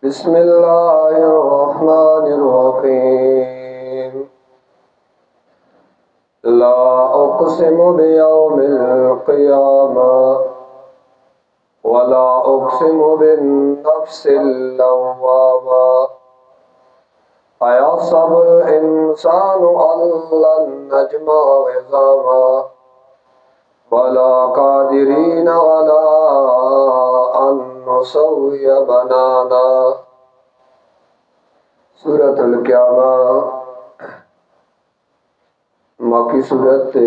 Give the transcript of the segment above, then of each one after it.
बिस्मिल्लाहिर्रहमानिर्रहीम। ला उक़्सिमु बियौमिल क़ियामा वला उक़्सिमु बिन्नफ्सिल लव्वामा। अयहसबुल इंसानु अल्लन नजमअ इज़ामा बला क़ादिरीन अला अन नुसव्विय बनाना। सूरतुल क़ियामा मक्की सूरत ते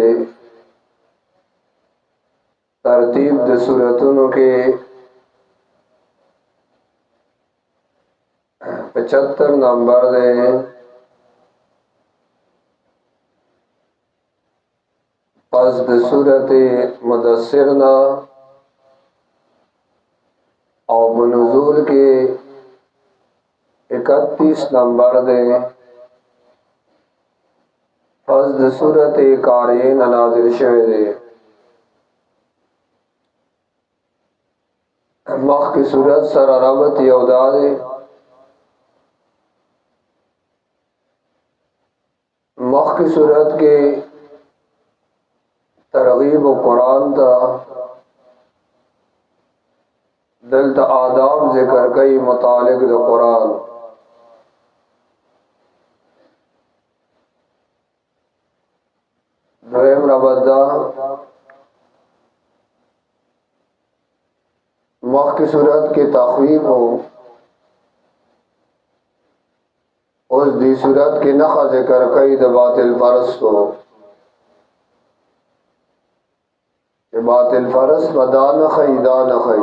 तरतीब दे सूरतों के 75 नंबर दे। पस दे सूरत मुदस्सिर ना और बुनुज़ूल के 31 नंबर दे। पस दे सूरत कारियन नाज़िल शवे दे। मख की सूरत सर रबत यौदा दे। मख की सूरत के तरगीब व कुरान ता दिल आदाब जिक्र कई मुतालिक द कुरान। द्वयम रबद्दा मख की सूरत के तख्वीफ हो उस दी सूरत की नखा जिक्र कई द बातिल परस्त हो कि बातिल परस्त बदा न खई दा न खई।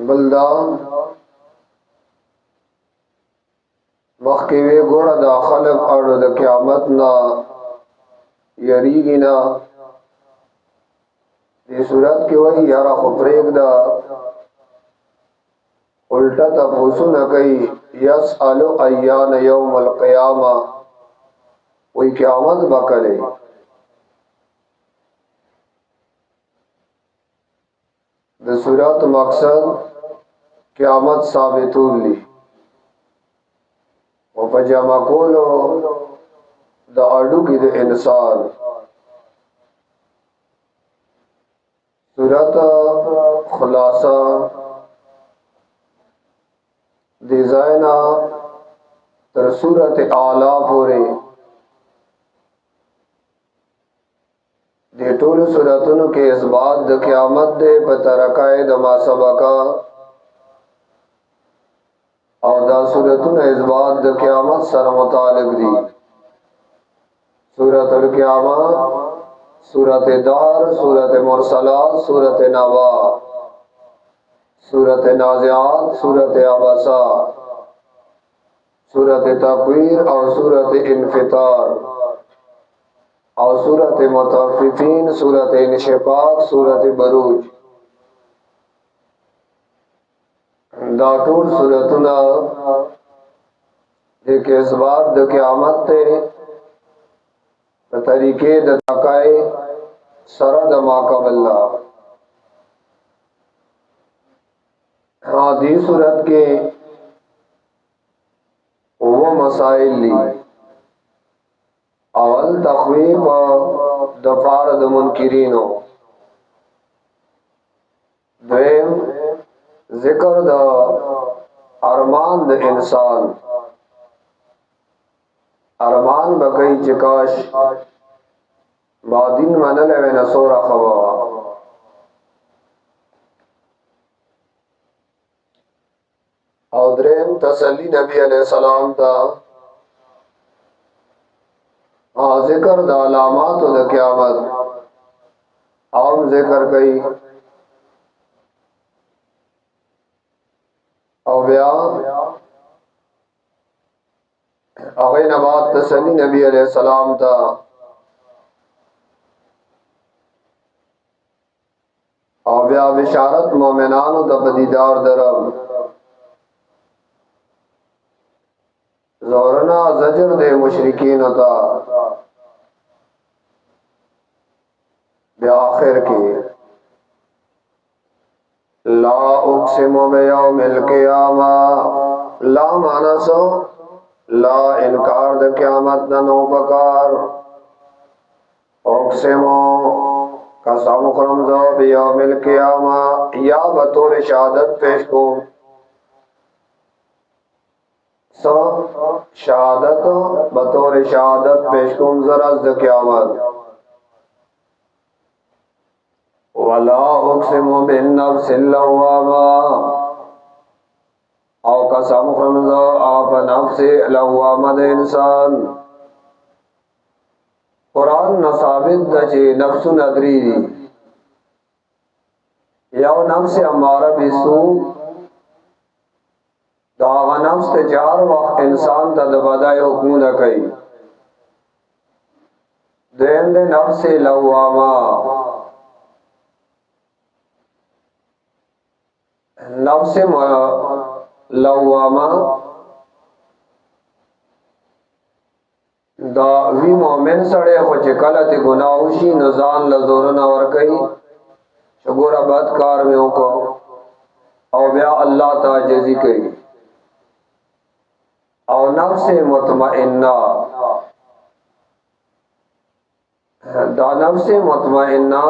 बल्दा मखी वे गोड़ा दा खलक और द क़यामत ना यरीगी ना। ये सूरत की वही यारा खुपरेक दा उल्टा तफूसु न कई यस अलो अय्यान यौमल क़ियामा वही क़यामत बकले। द सूरत मकसद क़यामत साबितुल ली और पजामा कोलो द अडू की द इंसान। सूरत खुलासा डिजाइना तर सूरत आला पूरे दे टोल सूरतों के इस बात द क़यामत दे बतरकाए द मासबका और दा सूरतों इस बात द क़यामत सर मुतालिक दी। सूरतुल क़ियामा, सूरत दार, सूरत मुरसलात, सूरत नवा, सूरत नाज़िआत, सूरत अबसा, सूरत तक़वीर और सूरत इन्फितार और सूरत मुतफ़्फ़िफ़ीन, सूरत इंशिक़ाक़, सूरत बरूज। दाटूर सूरतुना एक इस बात द क़यामत ते तरीके द तकाए सरद माकबल्ला। हाँ दी सूरत के वो मसाइल ली अवल तख्वीफ दफार द मुनकिरीन हो। द्वयम जिक्र द अरमान द इंसान। अरमान बकई चिकाश बादिन मनल वे नसोरा खवा और द्रेम तसली नबी अलैहिस्सलाम ता जिक्र द अलामात द क़यामत आम जिक्र कई और बयान अगे नबात तसली नबी अलैहिस्सलाम ता और ब्या बिशारत मोमिनान द बदीदार दरब ज़ोरना ज़जर दे मुशरिकीन ता बे आखिर की ला उक़्सिमु बियौमिल क़ियामा, ला मानसो ला इनकार द क़यामत न नो बकार, उक़्सिमु कसम खुरम जो बियौमिल क़ियामा या बतौर शहादत पेश को सो शहादत बतौर शहादत पेश को जरा द क़यामत। वला उक़्सिमु बिन्नफ्सिल लव्वामा, औ कसम खुरम जो आप नफ्स लव्वामा दे इंसान। कुरान न साबित दचे नफ्स नदरी या नफ्स अमारा बिसू दागा नफ्स ते चार वक्त इंसान तद बदाय हुक्म न कई। देन दे नफ्स लव्वामा, नफ्स लव्वामा दा वी मोमिन सड़े खुच कलत गुनाहुशी नजान लजोर नवर कई शगोरा बदकार में को और ब्या अल्लाह ताजजी कई। और नफ्स मुतमइन्ना, दा नफ्स मुतमइन्ना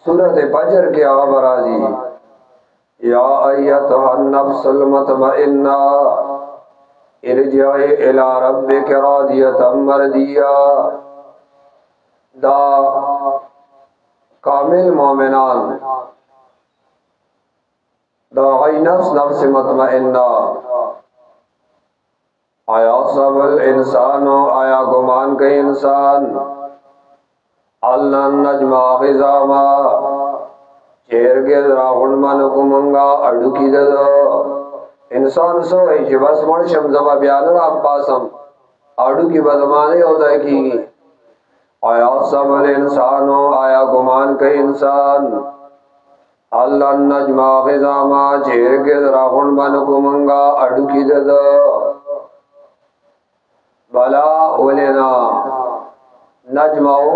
सूरत फजर के आबराजी या अय्यतुहन नफ्सुल मुतमइन्ना इरजिई इला रब्बिका रादियतम मर्दिया। दा कामिल मोमिनान दा गई नफ्स नफ्स मुतमइन्ना। आया सबल इंसान हो, आया गुमान के इंसान अल्लाह नजमा गिजामा चेर के राहुल मन कुमंगा अडुकी दो इंसान सो है बस मर शमजमा बयान आप पासम आडू की बदमानी हो जाएगी। आया सबल इंसान हो, आया गुमान के इंसान अल्लाह नजमा गिजामा चेर के राहुल मन कुमंगा अडुकी दो बला ओलेना नजमाओ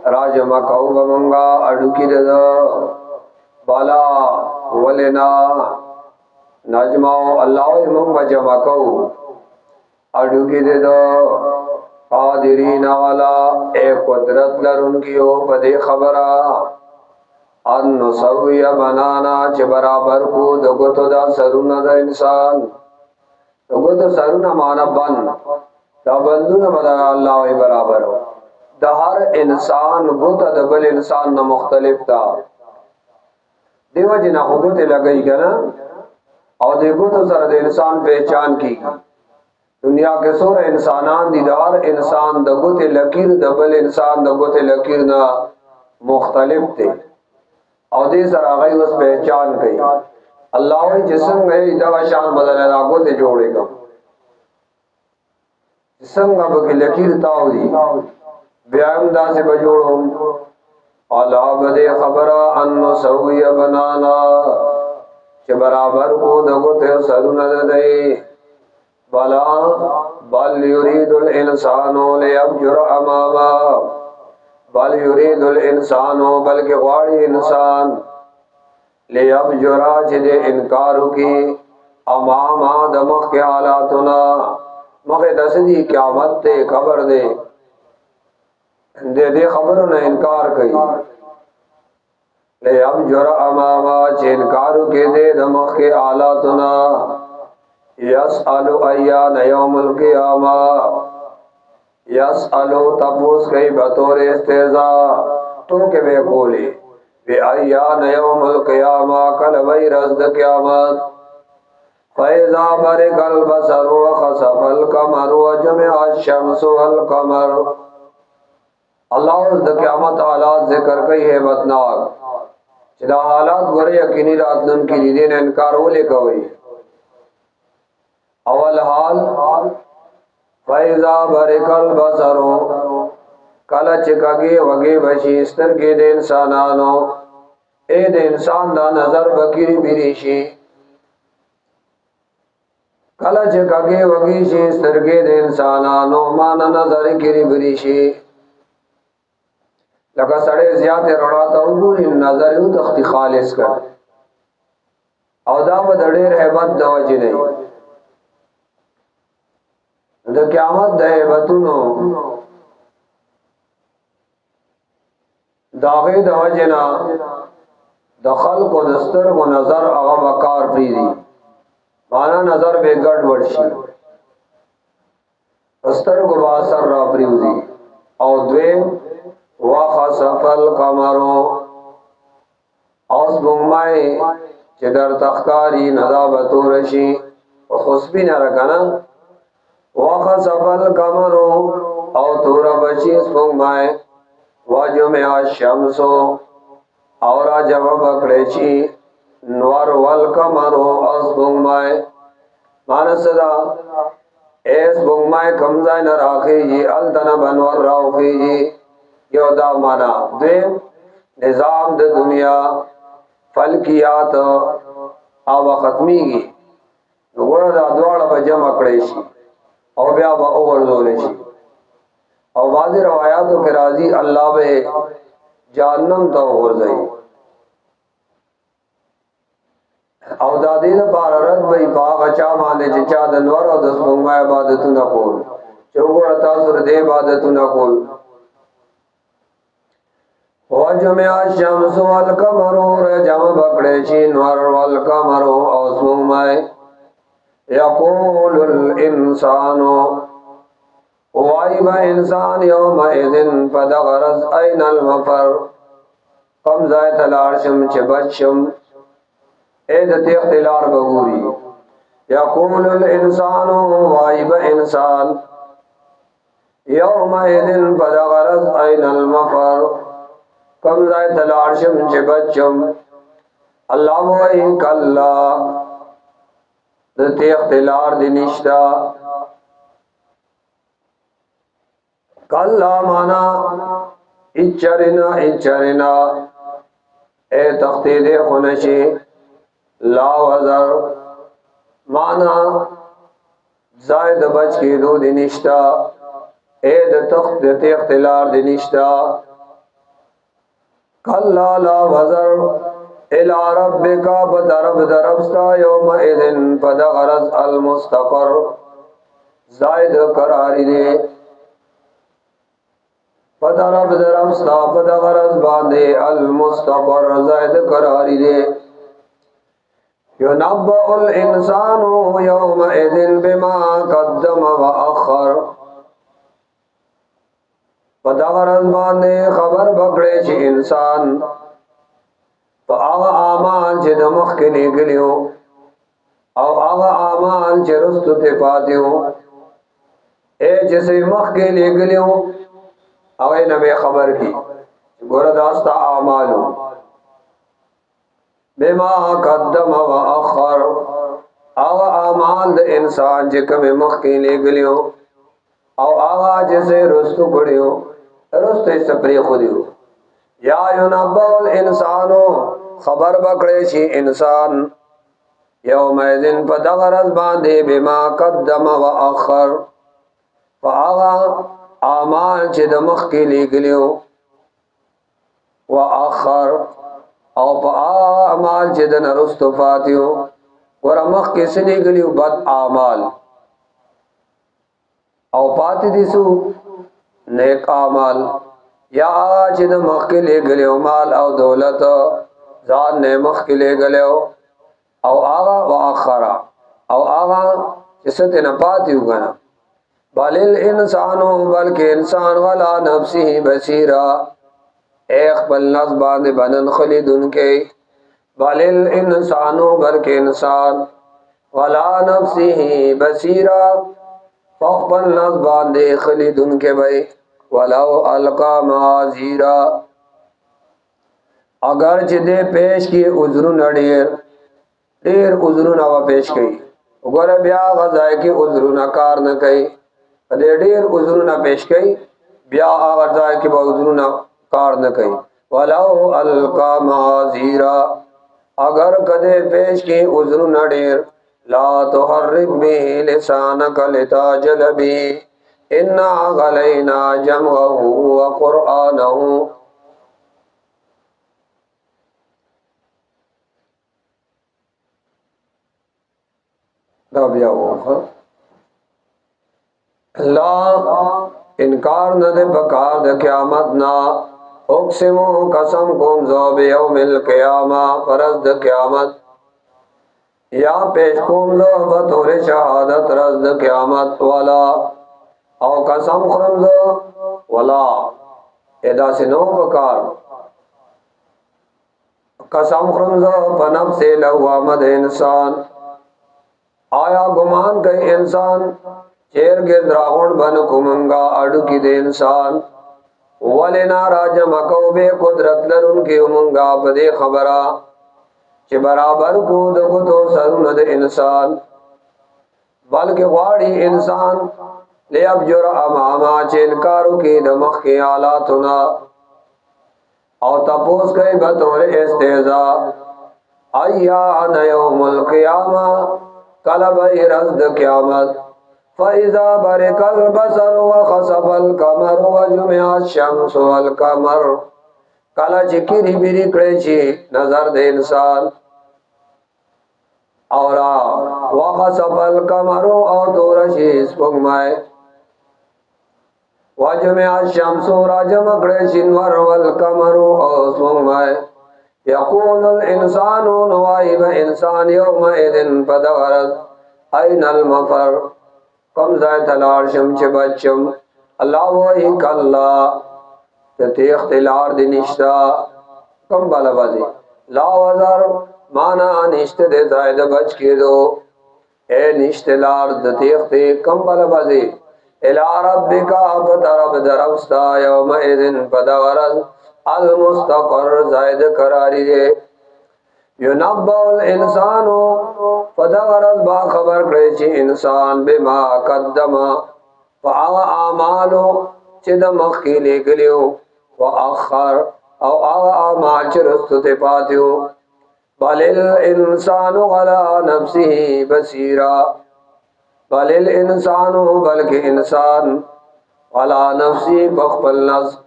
राजमकाऊ गमंगा अडुकी दो बला ओलेना नजमाओ अल्लाह मंगा जमकाऊ अडुकी दो कादिरीना वाला एक कुदरत लरुन की हो बदे खबरा अन सविया बनाना च बराबर को दगो तो दा सरुना दा इंसान दगो तो सरुना माना बन दा बंदू न बदा अल्लाह बराबर हो। दा हर इंसान गुत दबल इंसान न मुख्तलिफ था देवा जिना गुत लगई गना और देखो तो सर इंसान पहचान की दुनिया के सोर इंसानान दीदार इंसान दगुत लकीर दबल इंसान दगुत लकीर ना मुख्तलिफ थे और दे सर आगई उस पहचान गई अल्लाह जिस्म गए दवा शान बदल लागो ते जोड़ेगा जिस्म का बकी लकीर ताउदी ब्यामदा से बजोड़ो अला बदे खबरा अन्न सविया बनाना के बराबर को दगो ते सरू न दे बला बल युरीदुल इंसानो लियफजुर अमामा बल युरीदुल इंसानो बल्कि वाड़ी इंसान लियफजुरा जिदे इनकार की अमामा दमख के हालातुना मखे दसदी क़यामत ते खबर दे दे खबरों ने इनकार कई ले अब जुरा अमामा इनकारू के दे दमख के हालातुना यसअलु अय्यान यौमुल क़ियामा यसअलु तपूस कई बतौर इस्तेज़ा तो के वे बोले वे अय्यान यौमुल क़ियामा कल वही रज़्द क़यामत फ़ैज़ा बरिकल बसर व खसफल कमर व जुमिअश शम्सु वल कमर। अल्लाह उस क़यामत हालात ज़िक्र कई है बतनाक चिदा हालात गोरे यकीनी रात नुन की दीदे ने इनकार हो ले कवई अवल हाल फ़ैज़ा बरिकल बसरो कल चिकगे वगे बशी स्तर के दे इंसानानो ए दे इंसान दा नजर बकीरी बिरीशी कल चिकगे वगे शी स्तर के दे इंसानानो मान नजर गिरी बिरीशी لکه سړی زیات رڼا ته وګوري نظر یو تختی خالص کړ او دا په ډېر hebat د وجه نه د قیامت د hebatونو داغه د وجه نه د خلق او دسترګو نظر هغه وقار پریدي معنا نظر به ګډ وډ شي دسترګو با اثر را پریدي او دوی وخسف القمر اوس بومای چې در تخکاری ندا بتورشي او خسبی نه راکنه وخسف القمر او تور بشي بومای واجمع الشمس اور جواب کړی شي نور والقمر اوس بومای مانسدا ایس بومای کمزای نه راخیږي التنا بنور راخیږي یو دا معنا دیم نظام د دنیا فلکیات او ختمیږي وګوره دا دواړه به جمع کړی شي او بیا به اورځول شي او بعض روایتو کې راځي الله به جهنم ته ورځي او د دې لپاره رد به باغ چا باندې چې چا د نور او د سپوږمۍ عبادتونه کول چې وګوره تاسو دې عبادتونه کول وجمع الشمس والقمر جمع بکڑے شی نور والقمر او سپوږمۍ یقول الانسان وای با انسان یومئذ فدغرز این المفر کم ځای ته لاړ شم چې بچم اې د اختلار بغوري یقول الانسان وای با انسان یومئذ فدغرز این المفر کم ځای ته لاړ شم چې بچم الله وای کلا د اختلار دی نشتا کلا مانا اچرنا اے تختی دے خونشی لا وزر مانا زائد بچ کی دو دی نشتا اے د تخت د اختلار دی نشتا کلا لا وزر الى ربک بدرب دربستا یوم اذن فدغرز المستقر زائد قراری دے فدرب دربستا فدغرز باندے المستقر زائد قراری دے ينبأ الانسان يومئذ بما قدم واخر پدغرز باندې خبر بکړي چې انسان په هغه اعمال چې د مخ کې لګلیو او هغه اعمال چې رستو ته پاتیو اے جسې مخ کې لګلیو او نه به خبر کی ګوره داستا اعمالو بما قدم واخر او اعمال د انسان چې کوم مخ کې لګلیو او هغه جسې رستو کړیو رستو یې سپری خو دیو یا ينبأ الانسان خبر بکړي شي انسان یومئذ فدغرز باندې بما قدم واخر فاغا اعمال چې د مخ کې لګلیو واخر او فاغا اعمال چې د نرستو فاتیو ور مخ کې سنې لګلیو بد اعمال او پاتې دي سو نیک اعمال یا چې د مخ کې لګلیو مال او دولت ځان نه مخ کې لګلیو او آغا واخر او آغا چې ست نه پاتیو غنا بل انسانو بلکې انسان غلا نفسه بصیرا ایک بل نفس باندې بنن خلیدن کې بل انسانو بلکې انسان غلا نفسه بصیرا فخبل نفس باندې خلیدن کې وای ولو القا معاذیرا اگر چې دې پیش کې عذرونه ډېر عذرونه وا پیش کړي وګوره بیا غځای کې عذرونه کار نه کوي دې ډېر عذرونه پیش کړي بیا هغه ځای کې به عذرونه کار نه کوي ولو القا معاذیرا اگر کده پیش کې عذرونه ډېر لا تحرك به لسانك لتعجل به ان علينا جمعه وقرانه दा बिया हो अल्लाह इनकार न दे बकार द क़यामत ना उक़सिमु कसम कुम ज़ो बियौमिल क़ियामा परस द क़यामत या पेश कुम ज़ो बतौर शहादत रस द क़यामत वाला औ कसम खुरम ज़ो वाला एदा से नो बकार कसम खुरम ज़ो पनब से लवामद इंसान आया गुमान कई इंसान चेर के द्रागुण बन कुमंगा अडु की दे इंसान वलेना राज मकौबे कुदरत लरुन की उमंगा पदे खबरा कि बराबर कूद को तो सरुन दे इंसान बल्कि वाड़ी इंसान ले अब जुरा अमामा चिनकारू की दमख के आलातुना और तपोस गए बतौर इस्तेजा अय्या नयौमुल क़ियामा कलब रज़्द क़यामत फ़इज़ा बरिकल बसर व खसफल कमर व जुमिअ शम्स वल कमर कला चिकिरी बिरी क्रेची नजर दे इंसान और व खसफल कमर और दोरशी स्पुगमाए व जुमिअ शम्स राजम क्रेचिन वर वल कमर और स्पुगमाए यक़ूलुल इंसानु नवाइब इंसान यौमइदिन पदवरद ऐनल मफर कम जाय तलार शमच बच्चम अल्लाह वही कल्ला ते इख्तिलार दिनिश्ता कम बाला बाजी ला वज़र माना अनिश्त दे जायद बच के दो ए निश्तलार दतीख्ते कम बाला बाजी इला रब्बिका तरब दरबस्ता यौमइदिन पदवरद अल मुस्तक़र जायद करारी है युनब्बउल इंसानु फदगरज बा खबर क्रेची इंसान बिमा कद्दमा व आमालो चिद मखी लेगलियो व अखर औ आमाल चिरस्तु ते पातियो बलिल इंसानु अला नफ्सिही बसीरा बलिल इंसानु बल्कि इंसान अला नफ्सी बखपल नफ्स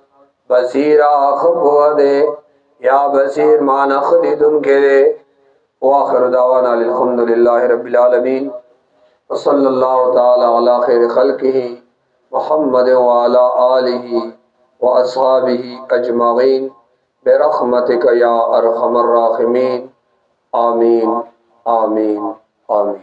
बसीरा खफुदे या बसीर माना खलीदुन के वाखिर दावाना अल्हम्दुलिल्लाहि रब्बिल आलमीन व सल्लल्लाहु तआला अला खैर खल्किही मुहम्मद व अला आलिही व अस्हाबिही अजमईन बिरहमतिका या अरहमर राहिमीन आमीन आमीन आमीन।